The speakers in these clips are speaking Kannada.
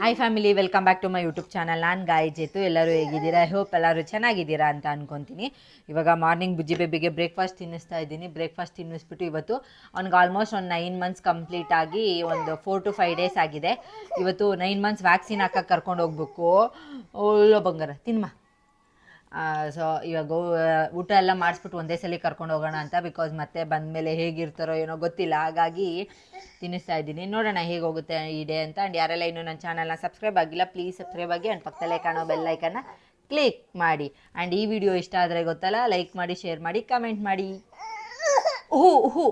Hi family, welcome back to my YouTube channel. ನಾನು ಗಾಯಜೇತು. ಎಲ್ಲರೂ ಹೇಗಿದ್ದೀರಾ? ಐ ಹೋಪ್ ಎಲ್ಲರೂ ಚೆನ್ನಾಗಿದ್ದೀರಾ ಅಂತ ಅನ್ಕೊತೀನಿ. ಇವಾಗ ಮಾರ್ನಿಂಗ್ ಬುಜ್ಜಿ ಬೇಬಿಗೆ ಬ್ರೇಕ್ಫಾಸ್ಟ್ ತಿನ್ನಿಸ್ತಾ ಇದ್ದೀನಿ. ಬ್ರೇಕ್ಫಾಸ್ಟ್ ತಿನ್ನಿಸ್ಬಿಟ್ಟು ಇವತ್ತು ಅವ್ನಿಗೆ ಆಲ್ಮೋಸ್ಟ್ ಒಂದು 9 ಮಂತ್ಸ್ ಕಂಪ್ಲೀಟ್ ಆಗಿ ಒಂದು 4 to 5 ಡೇಸ್ ಆಗಿದೆ. ಇವತ್ತು 9 ಮಂತ್ಸ್ ವ್ಯಾಕ್ಸಿನ್ ಹಾಕಕ್ಕೆ ಕರ್ಕೊಂಡು ಹೋಗ್ಬೇಕು. ಒಳ್ಳೆ ಬಂಗಾರ ತಿನ್ಮ. ಸೊ ಇವಾಗ ಊಟ ಎಲ್ಲ ಮಾಡಿಸ್ಬಿಟ್ಟು ಒಂದೇ ಸಲ ಕರ್ಕೊಂಡು ಹೋಗೋಣ ಅಂತ, ಬಿಕಾಸ್ ಮತ್ತೆ ಬಂದಮೇಲೆ ಹೇಗಿರ್ತಾರೋ ಏನೋ ಗೊತ್ತಿಲ್ಲ. ಹಾಗಾಗಿ ತಿನ್ನಿಸ್ತಾ ಇದ್ದೀನಿ. ನೋಡೋಣ ಹೇಗೆ ಹೋಗುತ್ತೆ ಈ ಡೇ ಅಂತ. ಆ್ಯಂಡ್ ಯಾರೆಲ್ಲ ಇನ್ನೂ ನನ್ನ ಚಾನಲ್ನ ಸಬ್ಸ್ಕ್ರೈಬ್ ಆಗಿಲ್ಲ, ಪ್ಲೀಸ್ ಸಬ್ಸ್ಕ್ರೈಬ್ ಆಗಿ. ಆ್ಯಂಡ್ ಪಕ್ಕದಲ್ಲೇ ಕಾಣೋ ಬೆಲ್ಲೈಕನ್ನ ಕ್ಲಿಕ್ ಮಾಡಿ. ಆ್ಯಂಡ್ ಈ ವಿಡಿಯೋ ಇಷ್ಟ ಆದರೆ ಗೊತ್ತಲ್ಲ, ಲೈಕ್ ಮಾಡಿ, ಶೇರ್ ಮಾಡಿ, ಕಮೆಂಟ್ ಮಾಡಿ. ಹೂ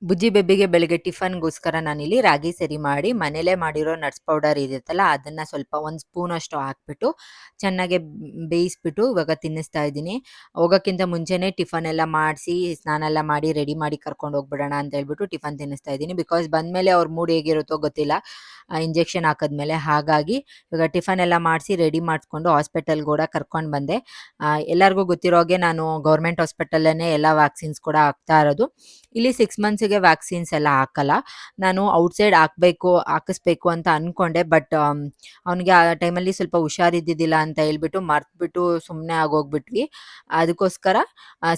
ಬುಜ್ಜಿ ಬೇಬಿಗೆ ಬೆಳಗ್ಗೆ ಟಿಫನ್ಗೋಸ್ಕರ ನಾನಿಲ್ಲಿ ರಾಗಿ ಸರಿ ಮಾಡಿ ಮನೇಲೇ ಮಾಡಿರೋ ನಟ್ಸ್ ಪೌಡರ್ ಇರುತ್ತಲ್ಲ, ಅದನ್ನು ಸ್ವಲ್ಪ 1 ಸ್ಪೂನಷ್ಟು ಹಾಕ್ಬಿಟ್ಟು ಚೆನ್ನಾಗಿ ಬೇಯಿಸ್ಬಿಟ್ಟು ಇವಾಗ ತಿನ್ನಿಸ್ತಾ ಇದ್ದೀನಿ. ಹೋಗೋಕ್ಕಿಂತ ಮುಂಚೆನೇ ಟಿಫನ್ ಎಲ್ಲ ಮಾಡಿಸಿ ಸ್ನಾನ ಎಲ್ಲ ಮಾಡಿ ರೆಡಿ ಮಾಡಿ ಕರ್ಕೊಂಡು ಹೋಗ್ಬಿಡೋಣ ಅಂತ ಹೇಳ್ಬಿಟ್ಟು ಟಿಫನ್ ತಿನ್ನಿಸ್ತಾ ಇದ್ದೀನಿ. ಬಿಕಾಸ್ ಬಂದಮೇಲೆ ಅವ್ರ ಮೂಡ್ ಹೇಗಿರುತ್ತೋ ಗೊತ್ತಿಲ್ಲ, ಇಂಜೆಕ್ಷನ್ ಹಾಕಿದ್ಮೇಲೆ. ಹಾಗಾಗಿ ಇವಾಗ ಟಿಫನ್ ಎಲ್ಲ ಮಾಡಿಸಿ ರೆಡಿ ಮಾಡಿಸ್ಕೊಂಡು ಹಾಸ್ಪಿಟಲ್ಗೆ ಕೂಡ ಕರ್ಕೊಂಡು ಬಂದೆ. ಎಲ್ಲರಿಗೂ ಗೊತ್ತಿರೋಗೆ ನಾನು ಗೌರ್ಮೆಂಟ್ ಹಾಸ್ಪಿಟಲ್ಲೇ ಎಲ್ಲ ವ್ಯಾಕ್ಸಿನ್ಸ್ ಕೂಡ ಹಾಕ್ತಾ ಇರೋದು. ಇಲ್ಲಿ 6 ಮಂತ್ಸಿಗೆ ವ್ಯಾಕ್ಸಿನ್ಸ್ ಎಲ್ಲ ಹಾಕಲ್ಲ. ನಾನು ಔಟ್ಸೈಡ್ ಹಾಕಿಸ್ಬೇಕು ಅಂತ ಅಂದ್ಕೊಂಡೆ. ಬಟ್ ಅವನಿಗೆ ಆ ಟೈಮಲ್ಲಿ ಸ್ವಲ್ಪ ಹುಷಾರಿದ್ದಿದ್ದಿಲ್ಲ ಅಂತ ಹೇಳ್ಬಿಟ್ಟು ಮರ್ತ್ಬಿಟ್ಟು ಸುಮ್ಮನೆ ಆಗೋಗ್ಬಿಟ್ವಿ. ಅದಕ್ಕೋಸ್ಕರ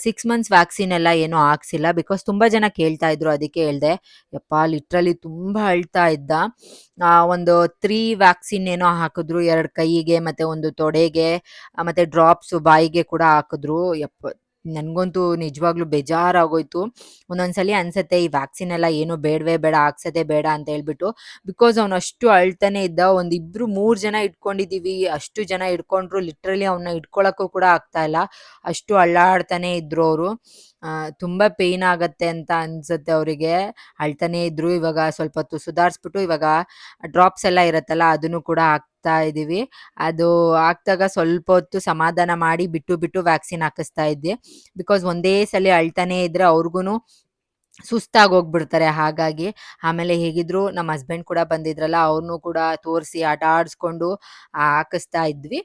6 ಮಂತ್ಸ್ ವ್ಯಾಕ್ಸಿನ್ ಎಲ್ಲ ಏನೂ ಹಾಕ್ಸಿಲ್ಲ. ಬಿಕಾಸ್ ತುಂಬ ಜನ ಕೇಳ್ತಾ ಇದ್ರು, ಅದಕ್ಕೆ ಹೇಳ್ದೆ. ಯಪ್ಪ ಲಿಟ್ರಲಿ ತುಂಬ ಅಳ್ತಾ ಇದ್ದ. ಒಂದು 3 ವ್ಯಾಕ್ಸಿನ್ ಏನೋ ಹಾಕಿದ್ರು, 2 ಕೈಗೆ ಮತ್ತು 1 ತೊಡೆಗೆ, ಮತ್ತು ಡ್ರಾಪ್ಸು ಬಾಯಿಗೆ ಕೂಡ ಹಾಕಿದ್ರು. ಯಪ್ಪ ನನಗಂತೂ ನಿಜವಾಗ್ಲೂ ಬೇಜಾರಾಗೋಯ್ತು. ಒಂದೊಂದ್ಸಲಿ ಅನ್ಸುತ್ತೆ ಈ ವ್ಯಾಕ್ಸಿನ್ ಎಲ್ಲ ಏನು ಬೇಡವೇ ಬೇಡ, ಹಾಕ್ಸೋದೇ ಬೇಡ ಅಂತ ಹೇಳ್ಬಿಟ್ಟು. ಬಿಕಾಸ್ ಅವನು ಅಷ್ಟು ಅಳ್ತಾನೆ ಇದ್ದ. 1 2 3 ಜನ ಇಟ್ಕೊಂಡಿದ್ದೀವಿ. ಅಷ್ಟು ಜನ ಇಟ್ಕೊಂಡ್ರು ಲಿಟ್ರಲಿ ಅವನ್ನ ಇಟ್ಕೊಳ್ಳೋಕ್ಕೂ ಕೂಡ ಆಗ್ತಾ ಇಲ್ಲ. ಅಷ್ಟು ಅಳ್ಳಾಡ್ತಾನೆ ಇದ್ರು ಅವರು. ತುಂಬ ಪೇಯ್ನ್ ಆಗತ್ತೆ ಅಂತ ಅನ್ಸುತ್ತೆ ಅವರಿಗೆ. ಅಳ್ತಾನೆ ಇದ್ರು. ಇವಾಗ ಸ್ವಲ್ಪ ಹೊತ್ತು ಸುಧಾರಿಸ್ಬಿಟ್ಟು ಇವಾಗ ಡ್ರಾಪ್ಸ್ ಎಲ್ಲ ಇರುತ್ತಲ್ಲ, ಅದನ್ನು ಕೂಡ ಹಾಕ್ತಾ ಇದ್ದೀವಿ. ಅದು ಹಾಕ್ದಾಗ ಸ್ವಲ್ಪ ಹೊತ್ತು ಸಮಾಧಾನ ಮಾಡಿ ಬಿಟ್ಟು ವ್ಯಾಕ್ಸಿನ್ ಹಾಕಿಸ್ತಾ ಇದ್ದೆ. ಬಿಕಾಸ್ ಒಂದೇ ಸಲ ಅಳ್ತಾನೆ ಇದ್ರೆ ಅವ್ರಿಗೂ ಸುಸ್ತಾಗಿ ಹೋಗ್ಬಿಡ್ತಾರೆ. ಹಾಗಾಗಿ ಆಮೇಲೆ ಹೇಗಿದ್ರು ನಮ್ಮ ಹಸ್ಬೆಂಡ್ ಕೂಡ ಬಂದಿದ್ರಲ್ಲ, ಅವ್ರನ್ನೂ ಕೂಡ ತೋರಿಸಿ ಆಟ ಆಡಿಸ್ಕೊಂಡು ಹಾಕಿಸ್ತಾ ಇದ್ವಿ.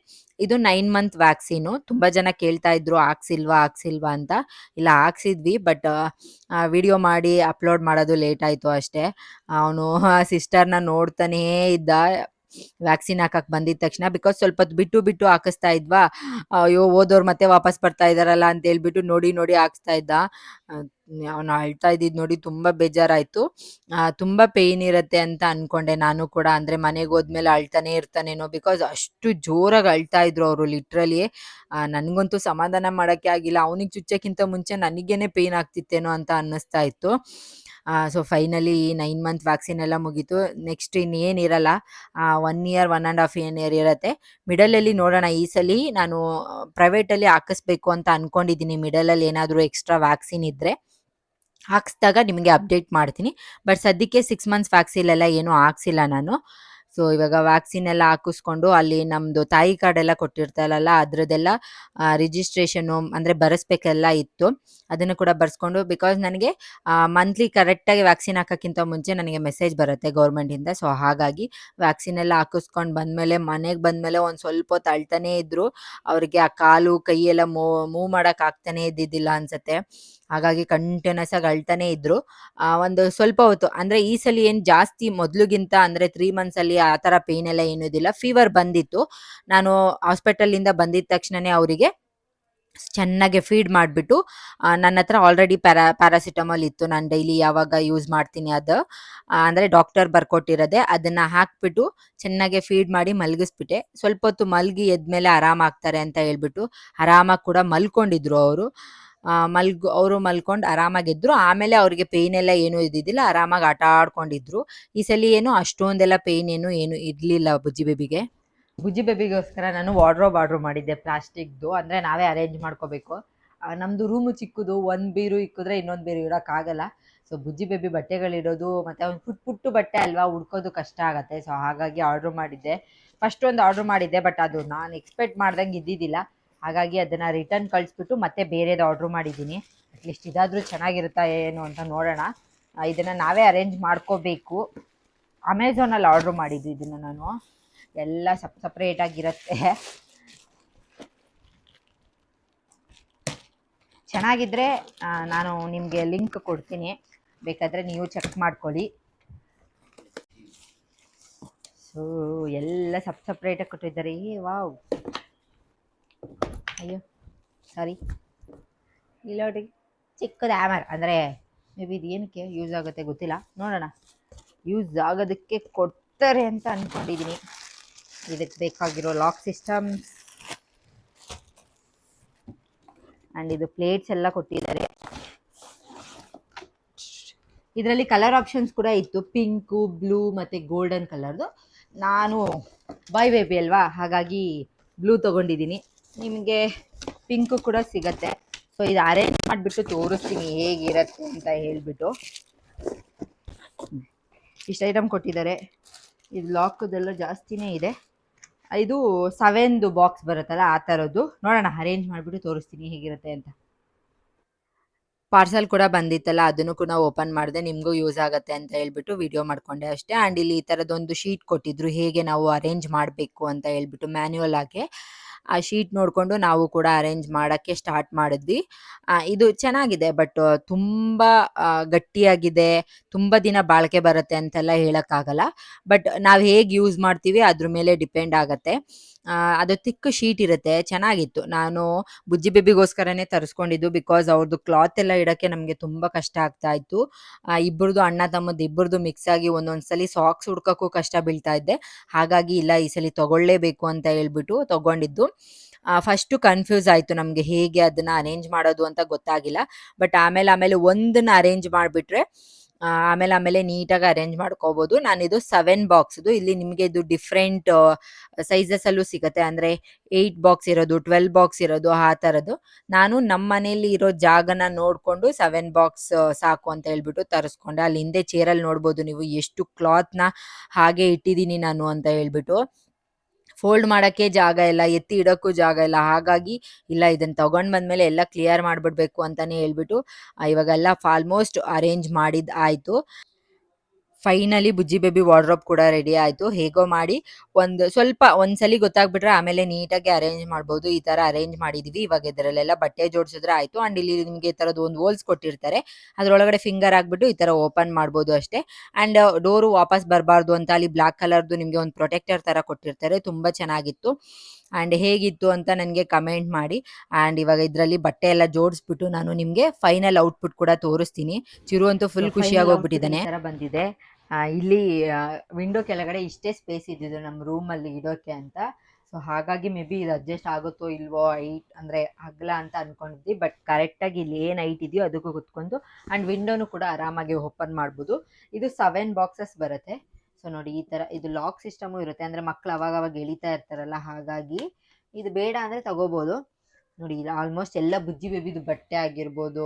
ಇದು 9 ಮಂತ್ ವ್ಯಾಕ್ಸಿನು. ತುಂಬ ಜನ ಕೇಳ್ತಾ ಇದ್ರು ಹಾಕ್ಸಿಲ್ವಾ ಅಂತ. ಇಲ್ಲ ಹಾಕ್ಸಿದ್ವಿ, ಬಟ್ ವಿಡಿಯೋ ಮಾಡಿ ಅಪ್ಲೋಡ್ ಮಾಡೋದು ಲೇಟ್ ಆಯಿತು ಅಷ್ಟೇ. ಅವನು ಸಿಸ್ಟರ್ನ ನೋಡ್ತಾನೇ ಇದ್ದ ವ್ಯಾಕ್ಸಿನ್ ಹಾಕಕ್ಕೆ ಬಂದಿದ ತಕ್ಷಣ. ಬಿಕಾಸ್ ಸ್ವಲ್ಪ ಹೊತ್ತು ಬಿಟ್ಟು ಹಾಕಿಸ್ತಾ ಇದ್ವಾ. ಅಯ್ಯೋ ಹೋದವ್ರು ಮತ್ತೆ ವಾಪಸ್ ಬರ್ತಾ ಇದ್ದಾರಲ್ಲ ಅಂತ ಹೇಳ್ಬಿಟ್ಟು ನೋಡಿ ಹಾಕಿಸ್ತಾ ಇದ್ದ. ಅವನು ಅಳ್ತಾ ಇದ್ದಿದ್ದು ನೋಡಿ ತುಂಬ ಬೇಜಾರಾಯಿತು. ತುಂಬ ಪೇಯ್ನ್ ಇರುತ್ತೆ ಅಂತ ಅಂದ್ಕೊಂಡೆ ನಾನು ಕೂಡ. ಅಂದರೆ ಮನೆಗೆ ಹೋದ್ಮೇಲೆ ಅಳ್ತಾನೆ ಇರ್ತಾನೇನೋ, ಬಿಕಾಸ್ ಅಷ್ಟು ಜೋರಾಗಿ ಅಳ್ತಾ ಇದ್ರು ಅವರು ಲಿಟ್ರಲಿ. ನನಗಂತೂ ಸಮಾಧಾನ ಮಾಡೋಕ್ಕೆ ಆಗಿಲ್ಲ. ಅವನಿಗೆ ಚುಚ್ಚೋಕ್ಕಿಂತ ಮುಂಚೆ ನನಗೇನೆ ಪೇಯ್ನ್ ಆಗ್ತಿತ್ತೇನೋ ಅಂತ ಅನ್ನಿಸ್ತಾ ಇತ್ತು. ಸೊ ಫೈನಲಿ 9 ಮಂತ್ ವ್ಯಾಕ್ಸಿನ್ ಎಲ್ಲ ಮುಗೀತು. ನೆಕ್ಸ್ಟ್ ಇನ್ನೇನಿರಲ್ಲ, 1 ಇಯರ್ 1.5 ಇಯರ್ ಇರುತ್ತೆ. ಮಿಡಲಲ್ಲಿ ನೋಡೋಣ. ಈ ಸಲ ನಾನು ಪ್ರೈವೇಟಲ್ಲಿ ಹಾಕಿಸ್ಬೇಕು ಅಂತ ಅಂದ್ಕೊಂಡಿದ್ದೀನಿ. ಮಿಡಲಲ್ಲಿ ಏನಾದರೂ ಎಕ್ಸ್ಟ್ರಾ ವ್ಯಾಕ್ಸಿನ್ ಇದ್ದರೆ ಹಾಕಿಸ್ದಾಗ ನಿಮಗೆ ಅಪ್ಡೇಟ್ ಮಾಡ್ತೀನಿ. ಬಟ್ ಸದ್ಯಕ್ಕೆ 6 ಮಂತ್ಸ್ ವ್ಯಾಕ್ಸಿನ್ ಎಲ್ಲ ಏನೂ ಹಾಕ್ಸಿಲ್ಲ ನಾನು. ಸೊ ಇವಾಗ ವ್ಯಾಕ್ಸಿನ್ ಎಲ್ಲ ಹಾಕಿಸ್ಕೊಂಡು ಅಲ್ಲಿ ನಮ್ಮದು ತಾಯಿ ಕಾರ್ಡ್ ಎಲ್ಲ ಕೊಟ್ಟಿರ್ತಾರಲ್ಲ, ಅದರದ್ದೆಲ್ಲ ರಿಜಿಸ್ಟ್ರೇಷನು ಅಂದರೆ ಬರೆಸ್ಬೇಕೆಲ್ಲ ಇತ್ತು. ಅದನ್ನು ಕೂಡ ಬರೆಸ್ಕೊಂಡು, ಬಿಕಾಸ್ ನನಗೆ ಮಂತ್ಲಿ ಕರೆಕ್ಟಾಗಿ ವ್ಯಾಕ್ಸಿನ್ ಹಾಕೋಕ್ಕಿಂತ ಮುಂಚೆ ನನಗೆ ಮೆಸೇಜ್ ಬರುತ್ತೆ ಗೌರ್ಮೆಂಟಿಂದ. ಸೊ ಹಾಗಾಗಿ ವ್ಯಾಕ್ಸಿನ್ ಎಲ್ಲ ಹಾಕಿಸ್ಕೊಂಡು ಬಂದಮೇಲೆ ಮನೆಗೆ ಬಂದಮೇಲೆ ಒಂದು ಸ್ವಲ್ಪ ಹೊತ್ತು ಅಳ್ತಾನೇ ಇದ್ದರು. ಅವ್ರಿಗೆ ಆ ಕಾಲು ಕೈ ಎಲ್ಲ ಮೂವ್ ಮಾಡೋಕೆ ಆಗ್ತಾನೇ ಇದ್ದಿದ್ದಿಲ್ಲ ಅನಿಸುತ್ತೆ. ಹಾಗಾಗಿ ಕಂಟಿನ್ಯೂಸ್ ಆಗಿ ಅಳ್ತಾನೆ ಇದ್ರು. ಒಂದು ಸ್ವಲ್ಪ ಹೊತ್ತು ಅಂದರೆ ಈ ಸಲ ಏನು ಜಾಸ್ತಿ ಮೊದಲಿಗಿಂತ ಅಂದರೆ 3 ಮಂತ್ಸಲ್ಲಿ ಆ ಥರ ಪೇಯ್ನ್ ಎಲ್ಲ ಏನೂ ಇದ್ದಿಲ್ಲ. ಫೀವರ್ ಬಂದಿತ್ತು. ನಾನು ಹಾಸ್ಪಿಟಲಿಂದ ಬಂದಿದ್ದ ತಕ್ಷಣವೇ ಅವರಿಗೆ ಚೆನ್ನಾಗಿ ಫೀಡ್ ಮಾಡಿಬಿಟ್ಟು, ನನ್ನ ಹತ್ರ ಆಲ್ರೆಡಿ ಪ್ಯಾರಾಸಿಟಮಾಲ್ ಇತ್ತು. ನಾನು ಡೈಲಿ ಯಾವಾಗ ಯೂಸ್ ಮಾಡ್ತೀನಿ ಅದು, ಅಂದರೆ ಡಾಕ್ಟರ್ ಬರ್ಕೊಟ್ಟಿರೋದೆ, ಅದನ್ನು ಹಾಕ್ಬಿಟ್ಟು ಚೆನ್ನಾಗಿ ಫೀಡ್ ಮಾಡಿ ಮಲಗಿಸ್ಬಿಟ್ಟೆ. ಸ್ವಲ್ಪ ಹೊತ್ತು ಮಲಗಿ ಎದ್ಮೇಲೆ ಆರಾಮಾಗ್ತಾರೆ ಅಂತ ಹೇಳ್ಬಿಟ್ಟು ಆರಾಮಾಗಿ ಕೂಡ ಮಲ್ಕೊಂಡಿದ್ರು ಅವರು. ಅವರು ಮಲ್ಕೊಂಡು ಆರಾಮಾಗಿದ್ರು. ಆಮೇಲೆ ಅವ್ರಿಗೆ ಪೇಯ್ನ್ ಎಲ್ಲ ಏನೂ ಇದ್ದಿದ್ದಿಲ್ಲ, ಆರಾಮಾಗಿ ಆಟ ಆಡ್ಕೊಂಡಿದ್ರು. ಈ ಸಲ ಏನು ಅಷ್ಟೊಂದೆಲ್ಲ ಪೇಯ್ನ್ ಏನು ಇರಲಿಲ್ಲ ಬುಜ್ಜಿ ಬೇಬಿಗೋಸ್ಕರ ನಾನು ವಾರ್ಡ್ರೋಬ್ ಆರ್ಡ್ರ್ ಮಾಡಿದ್ದೆ, ಪ್ಲಾಸ್ಟಿಕ್ದು. ಅಂದರೆ ನಾವೇ ಅರೇಂಜ್ ಮಾಡ್ಕೋಬೇಕು. ನಮ್ಮದು ರೂಮು ಚಿಕ್ಕದು, ಒಂದು ಬೀರು ಇಕ್ಕಿದ್ರೆ ಇನ್ನೊಂದು ಬೀರು ಇಡೋಕ್ಕಾಗಲ್ಲ. ಸೊ ಬುಜ್ಜಿ ಬೇಬಿ ಬಟ್ಟೆಗಳಿಡೋದು ಮತ್ತು ಅವ್ನು ಪುಟ್ಟು ಬಟ್ಟೆ ಅಲ್ವಾ, ಹುಡ್ಕೋದು ಕಷ್ಟ ಆಗುತ್ತೆ. ಸೊ ಹಾಗಾಗಿ ಆರ್ಡ್ರ್ ಮಾಡಿದ್ದೆ. ಫಸ್ಟ್ ಒಂದು ಆರ್ಡ್ರ್ ಮಾಡಿದ್ದೆ, ಬಟ್ ಅದು ನಾನು ಎಕ್ಸ್ಪೆಕ್ಟ್ ಮಾಡ್ದಂಗೆ ಇದ್ದಿದ್ದಿಲ್ಲ. ಹಾಗಾಗಿ ಅದನ್ನು ರಿಟರ್ನ್ ಕಳಿಸ್ಬಿಟ್ಟು ಮತ್ತೆ ಬೇರೆದು ಆರ್ಡ್ರ್ ಮಾಡಿದ್ದೀನಿ. ಅಟ್ಲೀಸ್ಟ್ ಇದಾದರೂ ಚೆನ್ನಾಗಿರುತ್ತಾ ಏನು ಅಂತ ನೋಡೋಣ. ಇದನ್ನು ನಾವೇ ಅರೇಂಜ್ ಮಾಡ್ಕೋಬೇಕು. ಅಮೆಝಾನಲ್ಲಿ ಆರ್ಡ್ರ್ ಮಾಡಿದ್ದು ಇದನ್ನು ನಾನು. ಎಲ್ಲ ಸಪ್ರೇಟಾಗಿರುತ್ತೆ. ಚೆನ್ನಾಗಿದ್ದರೆ ನಾನು ನಿಮಗೆ ಲಿಂಕ್ ಕೊಡ್ತೀನಿ, ಬೇಕಾದರೆ ನೀವು ಚೆಕ್ ಮಾಡ್ಕೊಳ್ಳಿ. ಎಲ್ಲ ಸಪ್ರೇಟಾಗಿ ಕೊಟ್ಟಿದ್ದಾರೆ. ವಾವ್! ಅಯ್ಯೋ ಸಾರಿ, ಇಲ್ಲ ನೋಡಿ, ಚಿಕ್ಕದು ಹ್ಯಾಮರ್ ಅಂದರೆ ಮೇ ಬಿ ಇದು ಏನಕ್ಕೆ ಯೂಸ್ ಆಗುತ್ತೆ ಗೊತ್ತಿಲ್ಲ, ನೋಡೋಣ. ಯೂಸ್ ಆಗೋದಕ್ಕೆ ಕೊಡ್ತಾರೆ ಅಂತ ಅಂದ್ಕೊಂಡಿದ್ದೀನಿ. ಇದಕ್ಕೆ ಬೇಕಾಗಿರೋ ಲಾಕ್ ಸಿಸ್ಟಮ್ಸ್ ಆ್ಯಂಡ್ ಇದು ಪ್ಲೇಟ್ಸ್ ಎಲ್ಲ ಕೊಟ್ಟಿದ್ದಾರೆ. ಇದರಲ್ಲಿ ಕಲರ್ ಆಪ್ಷನ್ಸ್ ಕೂಡ ಇತ್ತು, ಪಿಂಕು, ಬ್ಲೂ ಮತ್ತು ಗೋಲ್ಡನ್ ಕಲರ್ದು. ನಾನು ಬಾಯ್ ಬೇಬಿ ಅಲ್ವಾ, ಹಾಗಾಗಿ ಬ್ಲೂ ತೊಗೊಂಡಿದ್ದೀನಿ. ನಿಮಗೆ ಪಿಂಕು ಕೂಡ ಸಿಗತ್ತೆ. ಸೊ ಇದು ಅರೇಂಜ್ ಮಾಡಿಬಿಟ್ಟು ತೋರಿಸ್ತೀನಿ ಹೇಗಿರುತ್ತೆ ಅಂತ ಹೇಳಿಬಿಟ್ಟು. ಇಷ್ಟು ಐಟಮ್ ಕೊಟ್ಟಿದ್ದಾರೆ. ಇದು ಲಾಕದೆಲ್ಲ ಜಾಸ್ತಿನೇ ಇದೆ. ಇದು 7 ಬಾಕ್ಸ್ ಬರುತ್ತಲ್ಲ ಆ ಥರದ್ದು. ನೋಡೋಣ, ಅರೇಂಜ್ ಮಾಡಿಬಿಟ್ಟು ತೋರಿಸ್ತೀನಿ ಹೇಗಿರುತ್ತೆ ಅಂತ. ಪಾರ್ಸಲ್ ಕೂಡ ಬಂದಿತ್ತಲ್ಲ, ಅದನ್ನು ಕೂಡ ಓಪನ್ ಮಾಡಿದೆ, ನಿಮಗೂ ಯೂಸ್ ಆಗುತ್ತೆ ಅಂತ ಹೇಳ್ಬಿಟ್ಟು ವಿಡಿಯೋ ಮಾಡ್ಕೊಂಡೆ ಅಷ್ಟೇ. ಆ್ಯಂಡ್ ಇಲ್ಲಿ ಈ ಥರದೊಂದು ಶೀಟ್ ಕೊಟ್ಟಿದ್ರು, ಹೇಗೆ ನಾವು ಅರೇಂಜ್ ಮಾಡಬೇಕು ಅಂತ ಹೇಳ್ಬಿಟ್ಟು ಮ್ಯಾನ್ಯುವಲ್ ಆಗಿ. ಆ ಶೀಟ್ ನೋಡಿಕೊಂಡು ನಾವು ಕೂಡ ಅರೇಂಜ್ ಮಾಡೋಕ್ಕೆ ಸ್ಟಾರ್ಟ್ ಮಾಡಿದ್ವಿ. ಇದು ಚೆನ್ನಾಗಿದೆ, ಬಟ್ ತುಂಬ ಗಟ್ಟಿಯಾಗಿದೆ, ತುಂಬ ದಿನ ಬಾಳಿಕೆ ಬರುತ್ತೆ ಅಂತೆಲ್ಲ ಹೇಳೋಕ್ಕಾಗಲ್ಲ. ಬಟ್ ನಾವು ಹೇಗೆ ಯೂಸ್ ಮಾಡ್ತೀವಿ ಅದ್ರ ಮೇಲೆ ಡಿಪೆಂಡ್ ಆಗುತ್ತೆ. ಅದು ತಿಕ್ ಶೀಟ್ ಇರುತ್ತೆ, ಚೆನ್ನಾಗಿತ್ತು. ನಾನು ಬುಜ್ಜಿ ಬೇಬಿಗೋಸ್ಕರನೇ ತರಿಸ್ಕೊಂಡಿದ್ದು, ಬಿಕಾಸ್ ಅವ್ರದ್ದು ಕ್ಲಾತ್ ಎಲ್ಲ ಇಡೋಕ್ಕೆ ನಮಗೆ ತುಂಬ ಕಷ್ಟ ಆಗ್ತಾ ಇತ್ತು. ಇಬ್ಬರದು ಅಣ್ಣ ತಮ್ಮದು ಇಬ್ಬರದು ಮಿಕ್ಸ್ ಆಗಿ ಒಂದೊಂದು ಸಲ ಸಾಕ್ಸ್ ಹುಡ್ಕೋಕ್ಕೂ ಕಷ್ಟ ಬೀಳ್ತಾ ಇದ್ದೆ. ಹಾಗಾಗಿ ಇಲ್ಲ, ಈ ಸಲ ತೊಗೊಳ್ಳೇಬೇಕು ಅಂತ ಹೇಳ್ಬಿಟ್ಟು ತೊಗೊಂಡಿದ್ದು. ಫಸ್ಟು ಕನ್ಫ್ಯೂಸ್ ಆಯಿತು ನಮಗೆ, ಹೇಗೆ ಅದನ್ನು ಅರೇಂಜ್ ಮಾಡೋದು ಅಂತ ಗೊತ್ತಾಗಿಲ್ಲ. ಬಟ್ ಆಮೇಲೆ ಒಂದನ್ನ ಅರೇಂಜ್ ಮಾಡಿಬಿಟ್ರೆ ಆಮೇಲೆ ನೀಟಾಗಿ ಅರೇಂಜ್ ಮಾಡ್ಕೋಬೋದು. ನಾನಿದು 7 ಬಾಕ್ಸ್ದು. ಇಲ್ಲಿ ನಿಮಗೆ ಇದು ಡಿಫ್ರೆಂಟ್ ಸೈಜಸಲ್ಲೂ ಸಿಗುತ್ತೆ, ಅಂದರೆ 8 ಬಾಕ್ಸ್ ಇರೋದು, 12 ಬಾಕ್ಸ್ ಇರೋದು, ಆ ಥರದ್ದು. ನಾನು ನಮ್ಮ ಮನೇಲಿ ಇರೋ ಜಾಗನ ನೋಡಿಕೊಂಡು 7 ಬಾಕ್ಸ್ ಸಾಕು ಅಂತ ಹೇಳ್ಬಿಟ್ಟು ತರಿಸ್ಕೊಂಡೆ. ಅಲ್ಲಿ ಹಿಂದೆ ಚೇರಲ್ಲಿ ನೋಡ್ಬೋದು ನೀವು ಎಷ್ಟು ಕ್ಲಾತ್ನ ಹಾಗೆ ಇಟ್ಟಿದ್ದೀನಿ ನಾನು ಅಂತ ಹೇಳ್ಬಿಟ್ಟು. ಫೋಲ್ಡ್ ಮಾಡೋಕ್ಕೆ ಜಾಗ ಇಲ್ಲ, ಎತ್ತಿ ಇಡೋಕ್ಕೂ ಜಾಗ ಇಲ್ಲ. ಹಾಗಾಗಿ ಇಲ್ಲ, ಇದನ್ನು ತೊಗೊಂಡು ಬಂದಮೇಲೆ ಎಲ್ಲ ಕ್ಲಿಯರ್ ಮಾಡಿಬಿಡ್ಬೇಕು ಅಂತಲೇ ಹೇಳ್ಬಿಟ್ಟು ಇವಾಗೆಲ್ಲ ಆಲ್ಮೋಸ್ಟ್ ಅರೇಂಜ್ ಮಾಡಿದ್ದು ಆಯಿತು. ಫೈನಲಿ ಬುಜ್ಜಿ ಬೇಬಿ ವಾರ್ಡ್ರೋಬ್ ಕೂಡ ರೆಡಿ ಆಯಿತು. ಹೇಗೋ ಮಾಡಿ ಒಂದ್ಸಲಿ ಗೊತ್ತಾಗ್ಬಿಟ್ರೆ ಆಮೇಲೆ ನೀಟಾಗಿ ಅರೇಂಜ್ ಮಾಡ್ಬೋದು. ಈ ಥರ ಅರೇಂಜ್ ಮಾಡಿದ್ವಿ. ಇವಾಗ ಇದರಲ್ಲೆಲ್ಲ ಬಟ್ಟೆ ಜೋಡಿಸಿದ್ರೆ ಆಯಿತು. ಆ್ಯಂಡ್ ಇಲ್ಲಿ ನಿಮಗೆ ಈ ಥರದ್ದು ಒಂದು ಹೋಲ್ಸ್ ಕೊಟ್ಟಿರ್ತಾರೆ, ಅದರೊಳಗಡೆ ಫಿಂಗರ್ ಹಾಕ್ಬಿಟ್ಟು ಈ ಥರ ಓಪನ್ ಮಾಡ್ಬೋದು ಅಷ್ಟೇ. ಆ್ಯಂಡ್ ಡೋರು ವಾಪಸ್ ಬರಬಾರ್ದು ಅಂತ ಅಲ್ಲಿ ಬ್ಲ್ಯಾಕ್ ಕಲರ್ದು ನಿಮಗೆ ಒಂದು ಪ್ರೊಟೆಕ್ಟರ್ ಥರ ಕೊಟ್ಟಿರ್ತಾರೆ, ತುಂಬ ಚೆನ್ನಾಗಿತ್ತು. ಆ್ಯಂಡ್ ಹೇಗಿತ್ತು ಅಂತ ನನಗೆ ಕಮೆಂಟ್ ಮಾಡಿ. ಆ್ಯಂಡ್ ಇವಾಗ ಇದರಲ್ಲಿ ಬಟ್ಟೆ ಎಲ್ಲ ಜೋಡಿಸ್ಬಿಟ್ಟು ನಾನು ನಿಮಗೆ ಫೈನಲ್ ಔಟ್ಪುಟ್ ಕೂಡ ತೋರಿಸ್ತೀನಿ. ಚಿರು ಅಂತೂ ಫುಲ್ ಖುಷಿಯಾಗಿ ಹೋಗ್ಬಿಟ್ಟಿದ್ದಾನೆ. ಈ ಥರ ಬಂದಿದೆ. ಇಲ್ಲಿ ವಿಂಡೋ ಕೆಳಗಡೆ ಇಷ್ಟೇ ಸ್ಪೇಸ್ ಇದ್ದಿದ್ದು ನಮ್ಮ ರೂಮಲ್ಲಿ ಇಡೋಕ್ಕೆ ಅಂತ. ಸೊ ಹಾಗಾಗಿ ಮೇ ಬಿ ಇದು ಅಡ್ಜಸ್ಟ್ ಆಗುತ್ತೋ ಇಲ್ವೋ, ಹೈಟ್ ಅಂದರೆ ಅಗಲ ಅಂತ ಅಂದ್ಕೊಂಡಿದ್ವಿ. ಬಟ್ ಕರೆಕ್ಟಾಗಿ ಇಲ್ಲಿ ಏನು ಹೈಟ್ ಇದೆಯೋ ಅದಕ್ಕೂ ಕುತ್ಕೊಂಡು. ಆ್ಯಂಡ್ ವಿಂಡೋನು ಕೂಡ ಆರಾಮಾಗಿ ಓಪನ್ ಮಾಡ್ಬೋದು. ಇದು 7 ಬಾಕ್ಸಸ್ ಬರುತ್ತೆ. ಸೊ ನೋಡಿ, ಈ ಥರ ಇದು ಲಾಕ್ ಸಿಸ್ಟಮು ಇರುತ್ತೆ, ಅಂದರೆ ಮಕ್ಕಳು ಅವಾಗ ಎಳಿತಾ ಇರ್ತಾರಲ್ಲ, ಹಾಗಾಗಿ ಇದು ಬೇಡ ಅಂದರೆ ತಗೋಬೋದು. ನೋಡಿ, ಆಲ್ಮೋಸ್ಟ್ ಎಲ್ಲ ಬುಜ್ಜಿ ಬೇಬಿದು ಬಟ್ಟೆ ಆಗಿರ್ಬೋದು,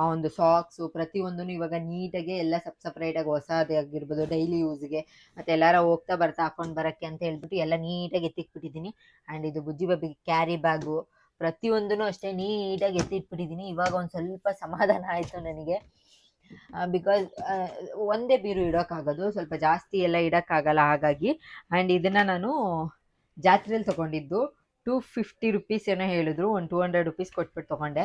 ಆ ಒಂದು ಸಾಕ್ಸು ಪ್ರತಿಯೊಂದೂ ಇವಾಗ ನೀಟಾಗೆ ಎಲ್ಲ ಸಪ್ರೇಟಾಗಿ ಹೊಸದೇ ಆಗಿರ್ಬೋದು ಡೈಲಿ ಯೂಸ್ಗೆ, ಮತ್ತು ಎಲ್ಲಾರ ಹೋಗ್ತಾ ಬರ್ತಾ ಹಾಕೊಂಡು ಬರೋಕ್ಕೆ ಅಂತ ಹೇಳ್ಬಿಟ್ಟು ಎಲ್ಲ ನೀಟಾಗಿ ಎತ್ತಿಟ್ಬಿಟ್ಟಿದ್ದೀನಿ. ಆ್ಯಂಡ್ ಇದು ಬುಜ್ಜಿ ಬೇಬಿಗೆ ಕ್ಯಾರಿ ಬ್ಯಾಗು ಪ್ರತಿಯೊಂದೂ ಅಷ್ಟೇ ನೀಟಾಗಿ ಎತ್ತಿಟ್ಬಿಟ್ಟಿದ್ದೀನಿ. ಇವಾಗ ಒಂದು ಸ್ವಲ್ಪ ಸಮಾಧಾನ ಆಯಿತು ನನಗೆ, ಬಿಕಾಸ್ ಒಂದೇ ಬೀರು ಇಡೋಕ್ಕಾಗೋದು, ಸ್ವಲ್ಪ ಜಾಸ್ತಿ ಎಲ್ಲ ಇಡೋಕ್ಕಾಗಲ್ಲ ಹಾಗಾಗಿ. ಆ್ಯಂಡ್ ಇದನ್ನು ನಾನು ಜಾತ್ರೆಯಲ್ಲಿ ತೊಗೊಂಡಿದ್ದು. 250 ರುಪೀಸ್ ಏನೋ ಹೇಳಿದ್ರು, ಒಂದು 200 ರುಪೀಸ್ ಕೊಟ್ಬಿಟ್ಟು ತೊಗೊಂಡೆ.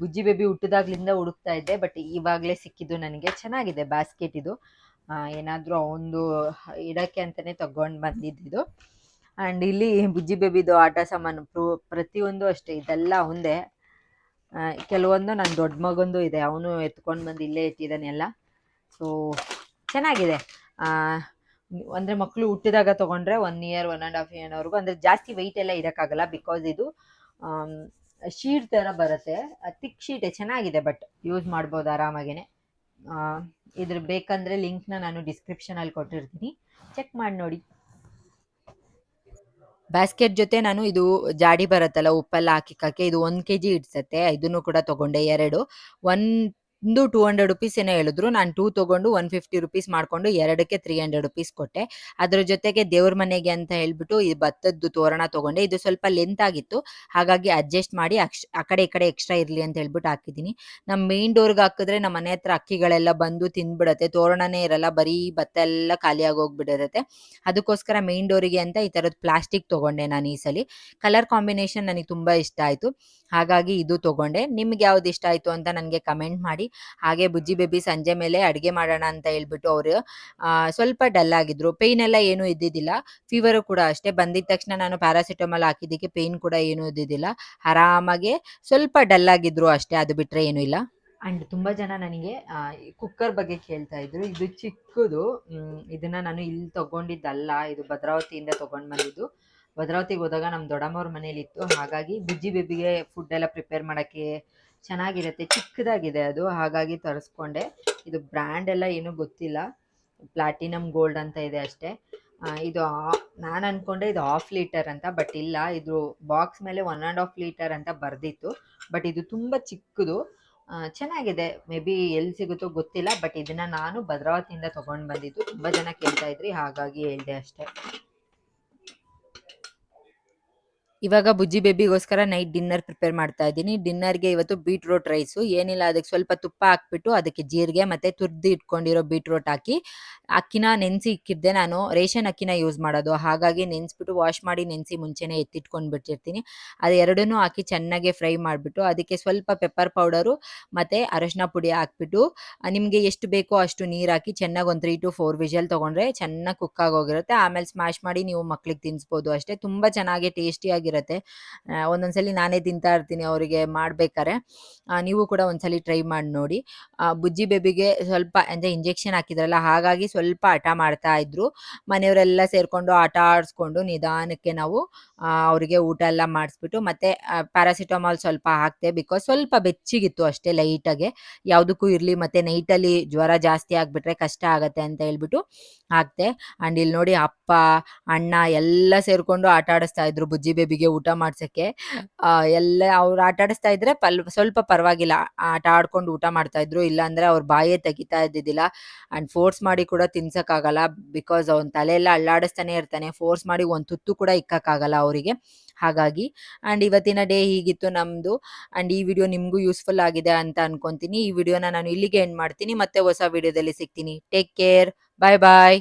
ಬುಜ್ಜಿ ಬೇಬಿ ಹುಟ್ಟಿದಾಗ್ಲಿಂದ ಹುಡುಕ್ತಾ ಇದ್ದೆ, ಬಟ್ ಇವಾಗಲೇ ಸಿಕ್ಕಿದ್ದು ನನಗೆ. ಚೆನ್ನಾಗಿದೆ ಬ್ಯಾಸ್ಕೆಟ್ ಇದು, ಏನಾದರೂ ಒಂದು ಇಡೋಕ್ಕೆ ಅಂತಲೇ ತೊಗೊಂಡು ಬಂದಿದ್ದು. ಆ್ಯಂಡ್ ಇಲ್ಲಿ ಬುಜ್ಜಿ ಬೇಬಿದು ಆಟ ಸಾಮಾನು ಪ್ರತಿಯೊಂದು ಅಷ್ಟೇ, ಇದೆಲ್ಲ ಒಂದೇ. ಕೆಲವೊಂದು ನನ್ನ ದೊಡ್ಡ ಮಗಂದು ಇದೆ, ಅವನು ಎತ್ಕೊಂಡು ಬಂದು ಇಲ್ಲೇ ಇಟ್ಟಿದ್ದಾನೆ ಎಲ್ಲ. ಸೊ ಚೆನ್ನಾಗಿದೆ. ಅಂದರೆ ಮಕ್ಕಳು ಹುಟ್ಟಿದಾಗ ತೊಗೊಂಡ್ರೆ 1 ಇಯರ್ 1.5 ಇಯರ್ವರೆಗೂ, ಅಂದರೆ ಜಾಸ್ತಿ ವೆಯ್ಟ್ ಎಲ್ಲ ಇಡೋಕ್ಕಾಗಲ್ಲ, ಬಿಕಾಸ್ ಇದು ಶೀಟ್ ಥರ ಬರುತ್ತೆ, ತಿಕ್ ಶೀಟೇ, ಚೆನ್ನಾಗಿದೆ. ಬಟ್ ಯೂಸ್ ಮಾಡ್ಬೋದು ಆರಾಮಾಗೇ. ಇದ್ರ ಬೇಕಂದರೆ ಲಿಂಕ್ನ ನಾನು ಡಿಸ್ಕ್ರಿಪ್ಷನಲ್ಲಿ ಕೊಟ್ಟಿರ್ತೀನಿ, ಚೆಕ್ ಮಾಡಿ ನೋಡಿ. ಬ್ಯಾಸ್ಕೆಟ್ ಜೊತೆ ನಾನು ಇದು ಜಾಡಿ ಬರುತ್ತಲ್ಲ ಉಪ್ಪೆಲ್ಲ ಹಾಕಿಕ್ಕಕ್ಕೆ, ಇದು 1 kg ಇಡ್ಸತ್ತೆ. ಇದನ್ನು ಕೂಡ ತೊಗೊಂಡೆ 2. 200 ರುಪೀಸ್ ಏನೋ ಹೇಳಿದ್ರು. ನಾನು 2 ತೊಗೊಂಡು 150 ರುಪೀಸ್ ಮಾಡಿಕೊಂಡು 2ಕ್ಕೆ 300 ರುಪೀಸ್ ಕೊಟ್ಟೆ. ಅದರ ಜೊತೆಗೆ ದೇವ್ರ ಮನೆಗೆ ಅಂತ ಹೇಳ್ಬಿಟ್ಟು ಈ ಭತ್ತದ್ದು ತೋರಣ ತೊಗೊಂಡೆ. ಇದು ಸ್ವಲ್ಪ ಲೆಂತ್ ಆಗಿತ್ತು, ಹಾಗಾಗಿ ಅಡ್ಜಸ್ಟ್ ಮಾಡಿ ಆ ಕಡೆ ಈ ಕಡೆ ಎಕ್ಸ್ಟ್ರಾ ಇರಲಿ ಅಂತ ಹೇಳ್ಬಿಟ್ಟು ಹಾಕಿದ್ದೀನಿ. ನಮ್ಮ ಮೇನ್ ಡೋರ್ಗೆ ಹಾಕಿದ್ರೆ ನಮ್ಮ ಮನೆ ಹತ್ರ ಅಕ್ಕಿಗಳೆಲ್ಲ ಬಂದು ತಿಂದ್ಬಿಡುತ್ತೆ, ತೋರಣನೇ ಇರಲ್ಲ, ಬರೀ ಭತ್ತ ಎಲ್ಲ ಖಾಲಿಯಾಗಿ ಹೋಗ್ಬಿಟ್ಟಿರುತ್ತೆ. ಅದಕ್ಕೋಸ್ಕರ ಮೇನ್ ಡೋರಿಗೆ ಅಂತ ಈ ಥರದ್ದು ಪ್ಲಾಸ್ಟಿಕ್ ತೊಗೊಂಡೆ ನಾನು ಈ ಸಲ. ಕಲರ್ ಕಾಂಬಿನೇಷನ್ ನನಗೆ ತುಂಬ ಇಷ್ಟ ಆಯಿತು, ಹಾಗಾಗಿ ಇದು ತೊಗೊಂಡೆ. ನಿಮ್ಗೆ ಯಾವ್ದು ಇಷ್ಟ ಆಯಿತು ಅಂತ ನನಗೆ ಕಮೆಂಟ್ ಮಾಡಿ. ಹಾಗೆ ಬುಜ್ಜಿ ಬೇಬಿ ಸಂಜೆ ಮೇಲೆ ಅಡುಗೆ ಮಾಡೋಣ ಅಂತ ಹೇಳ್ಬಿಟ್ಟು ಅವರು ಸ್ವಲ್ಪ ಡಲ್ ಆಗಿದ್ರು. ಪೇಯ್ನ್ ಎಲ್ಲ ಏನೂ ಇದ್ದಿದ್ದಿಲ್ಲ. ಫೀವರು ಕೂಡ ಅಷ್ಟೇ. ಬಂದಿದ ತಕ್ಷಣ ನಾನು ಪ್ಯಾರಾಸಿಟಮಾಲ್ ಹಾಕಿದ್ದಕ್ಕೆ ಪೇಯ್ನ್ ಕೂಡ ಏನೂ ಇದ್ದಿದ್ದಿಲ್ಲ. ಆರಾಮಾಗೆ ಸ್ವಲ್ಪ ಡಲ್ ಆಗಿದ್ರು ಅಷ್ಟೇ. ಅದು ಬಿಟ್ರೆ ಏನೂ ಇಲ್ಲ. ಅಂಡ್ ತುಂಬ ಜನ ನನಗೆ ಈ ಕುಕ್ಕರ್ ಬಗ್ಗೆ ಕೇಳ್ತಾ ಇದ್ರು. ಇದು ಚಿಕ್ಕದು. ಇದನ್ನ ನಾನು ಇಲ್ಲಿ ತಗೊಂಡಿದ್ದಲ್ಲ. ಇದು ಭದ್ರಾವತಿಯಿಂದ ತಗೊಂಡ್ ಬಂದಿದ್ದು. ಭದ್ರಾವತಿಗೆ ಹೋದಾಗ ನಮ್ಮ ದೊಡ್ಡಮ್ಮವ್ರ ಮನೇಲಿತ್ತು. ಹಾಗಾಗಿ ಬುಜ್ಜಿ ಬೇಬಿಗೆ ಫುಡ್ ಎಲ್ಲ ಪ್ರಿಪೇರ್ ಮಾಡಕ್ಕೆ ಚೆನ್ನಾಗಿರುತ್ತೆ. ಚಿಕ್ಕದಾಗಿದೆ ಅದು. ಹಾಗಾಗಿ ತರಿಸ್ಕೊಂಡೆ. ಇದು ಬ್ರ್ಯಾಂಡ್ ಎಲ್ಲ ಏನೂ ಗೊತ್ತಿಲ್ಲ. ಪ್ಲಾಟಿನಮ್ ಗೋಲ್ಡ್ ಅಂತ ಇದೆ ಅಷ್ಟೇ. ಇದು ನಾನು ಅನ್ಕೊಂಡೆ ಇದು 1/2 ಲೀಟರ್ ಅಂತ. ಬಟ್ ಇಲ್ಲ, ಇದು ಬಾಕ್ಸ್ ಮೇಲೆ 1.5 ಲೀಟರ್ ಅಂತ ಬರ್ದಿತ್ತು. ಬಟ್ ಇದು ತುಂಬ ಚಿಕ್ಕದು. ಚೆನ್ನಾಗಿದೆ. ಮೇ ಬಿ ಎಲ್ಲಿ ಸಿಗುತ್ತೋ ಗೊತ್ತಿಲ್ಲ. ಬಟ್ ಇದನ್ನ ನಾನು ಭದ್ರಾವತಿಯಿಂದ ತಗೊಂಡು ಬಂದಿದ್ದು. ತುಂಬ ಜನ ಕೇಳ್ತಾ ಇದ್ರಿ, ಹಾಗಾಗಿ ಹೇಳ್ದೆ ಅಷ್ಟೇ. ಇವಾಗ ಬುಜ್ಜಿ ಬೇಬಿಗೋಸ್ಕರ ನೈಟ್ ಡಿನ್ನರ್ ಪ್ರಿಪೇರ್ ಮಾಡ್ತಾ ಇದ್ದೀನಿ. ಡಿನ್ನರ್ಗೆ ಇವತ್ತು ಬೀಟ್ರೋಟ್ ರೈಸು. ಏನಿಲ್ಲ, ಅದಕ್ಕೆ ಸ್ವಲ್ಪ ತುಪ್ಪ ಹಾಕ್ಬಿಟ್ಟು ಅದಕ್ಕೆ ಜೀರಿಗೆ ಮತ್ತು ತುರ್ದು ಇಟ್ಕೊಂಡಿರೋ ಬೀಟ್ರೋಟ್ ಹಾಕಿ ಅಕ್ಕಿನ ನೆನೆಸಿ ಇಕ್ಕಿದ್ದೆ. ನಾನು ರೇಷನ್ ಅಕ್ಕಿನ ಯೂಸ್ ಮಾಡೋದು. ಹಾಗಾಗಿ ನೆನೆಸ್ಬಿಟ್ಟು ವಾಶ್ ಮಾಡಿ ನೆನೆಸಿ ಮುಂಚೆನೇ ಎತ್ತಿಟ್ಕೊಂಡು ಬಿಟ್ಟಿರ್ತೀನಿ. ಅದು ಎರಡನ್ನೂ ಹಾಕಿ ಚೆನ್ನಾಗಿ ಫ್ರೈ ಮಾಡಿಬಿಟ್ಟು ಅದಕ್ಕೆ ಸ್ವಲ್ಪ ಪೆಪ್ಪರ್ ಪೌಡರು ಮತ್ತು ಅರಶಿನ ಪುಡಿ ಹಾಕ್ಬಿಟ್ಟು ನಿಮಗೆ ಎಷ್ಟು ಬೇಕೋ ಅಷ್ಟು ನೀರು ಹಾಕಿ ಚೆನ್ನಾಗಿ ಒಂದು 3 to 4 ವಿಷಲ್ ತೊಗೊಂಡ್ರೆ ಚೆನ್ನಾಗಿ ಕುಕ್ ಆಗೋಗಿರುತ್ತೆ. ಆಮೇಲೆ ಸ್ಮ್ಯಾಶ್ ಮಾಡಿ ನೀವು ಮಕ್ಳಿಗೆ ತಿನ್ನಿಸ್ಬೋದು ಅಷ್ಟೇ. ತುಂಬ ಚೆನ್ನಾಗಿ ಟೇಸ್ಟಿಯಾಗಿರುತ್ತೆ. ಒಂದೊಂದ್ಸಲಿ ನಾನೇ ತಿಂತಾ ಇರ್ತೀನಿ ಅವರಿಗೆ ಮಾಡ್ಬೇಕಾರೆ. ನೀವು ಕೂಡ ಒಂದ್ಸಲಿ ಟ್ರೈ ಮಾಡಿ ನೋಡಿ. ಬುಜ್ಜಿ ಬೇಬಿಗೆ ಸ್ವಲ್ಪ ಅಂದರೆ ಇಂಜೆಕ್ಷನ್ ಹಾಕಿದ್ರಲ್ಲ, ಹಾಗಾಗಿ ಸ್ವಲ್ಪ ಹಠ ಮಾಡ್ತಾ ಇದ್ರು. ಮನೆಯವರೆಲ್ಲ ಸೇರಿಕೊಂಡು ಆಟ ಆಡಿಸ್ಕೊಂಡು ನಿಧಾನಕ್ಕೆ ನಾವು ಅವರಿಗೆ ಊಟ ಎಲ್ಲ ಮಾಡಿಸ್ಬಿಟ್ಟು ಮತ್ತು ಪ್ಯಾರಾಸಿಟಮಾಲ್ ಸ್ವಲ್ಪ ಹಾಕ್ತೆ. ಬಿಕಾಸ್ ಸ್ವಲ್ಪ ಬೆಚ್ಚಗಿತ್ತು ಅಷ್ಟೇ ಲೈಟಾಗೆ. ಯಾವುದಕ್ಕೂ ಇರಲಿ, ಮತ್ತು ನೈಟಲ್ಲಿ ಜ್ವರ ಜಾಸ್ತಿ ಆಗಿಬಿಟ್ರೆ ಕಷ್ಟ ಆಗುತ್ತೆ ಅಂತ ಹೇಳ್ಬಿಟ್ಟು ಹಾಕ್ತೆ. ಆ್ಯಂಡ್ ಇಲ್ಲಿ ನೋಡಿ ಅಪ್ಪ, ಅಣ್ಣ ಎಲ್ಲ ಸೇರಿಕೊಂಡು ಆಟ ಆಡಿಸ್ತಾ ಇದ್ರು ಬುಜ್ಜಿ ಬೇಬಿಗೆ ಊಟ ಮಾಡ್ಸೋಕ್ಕೆ. ಎಲ್ಲ ಅವ್ರು ಆಟ ಆಡಿಸ್ತಾ ಇದ್ರೆ ಸ್ವಲ್ಪ ಪರವಾಗಿಲ್ಲ, ಆಟ ಆಡ್ಕೊಂಡು ಊಟ ಮಾಡ್ತಾಯಿದ್ರು. ಇಲ್ಲಾಂದರೆ ಅವ್ರ ಬಾಯೇ ತೆಗಿತಾ ಇದ್ದಿದ್ದಿಲ್ಲ. ಆ್ಯಂಡ್ ಫೋರ್ಸ್ ಮಾಡಿ ಕೂಡ ತಿನ್ಸೋಕ್ಕಾಗಲ್ಲ. ಬಿಕಾಸ್ ಅವ್ನ ತಲೆಯೆಲ್ಲ ಅಲ್ಲಾಡಿಸ್ತಾನೆ ಇರ್ತಾನೆ. ಫೋರ್ಸ್ ಮಾಡಿ ಒಂದು ತುತ್ತು ಕೂಡ ಇಕ್ಕೋಕ್ಕಾಗಲ್ಲ ಅವರಿಗೆ. ಹಾಗಾಗಿ ಆ್ಯಂಡ್ ಇವತ್ತಿನ ಡೇ ಹೀಗಿತ್ತು ನಮ್ಮದು. ಆ್ಯಂಡ್ ಈ ವಿಡಿಯೋ ನಿಮಗೂ ಯೂಸ್ಫುಲ್ ಆಗಿದೆ ಅಂತ ಅನ್ಕೊತೀನಿ. ಈ ವಿಡಿಯೋನ ನಾನು ಇಲ್ಲಿಗೆ ಎಂಡ್ ಮಾಡ್ತೀನಿ. ಮತ್ತೆ ಹೊಸ ವಿಡಿಯೋದಲ್ಲಿ ಸಿಗ್ತೀನಿ. Take care. ಬಾಯ್ ಬಾಯ್.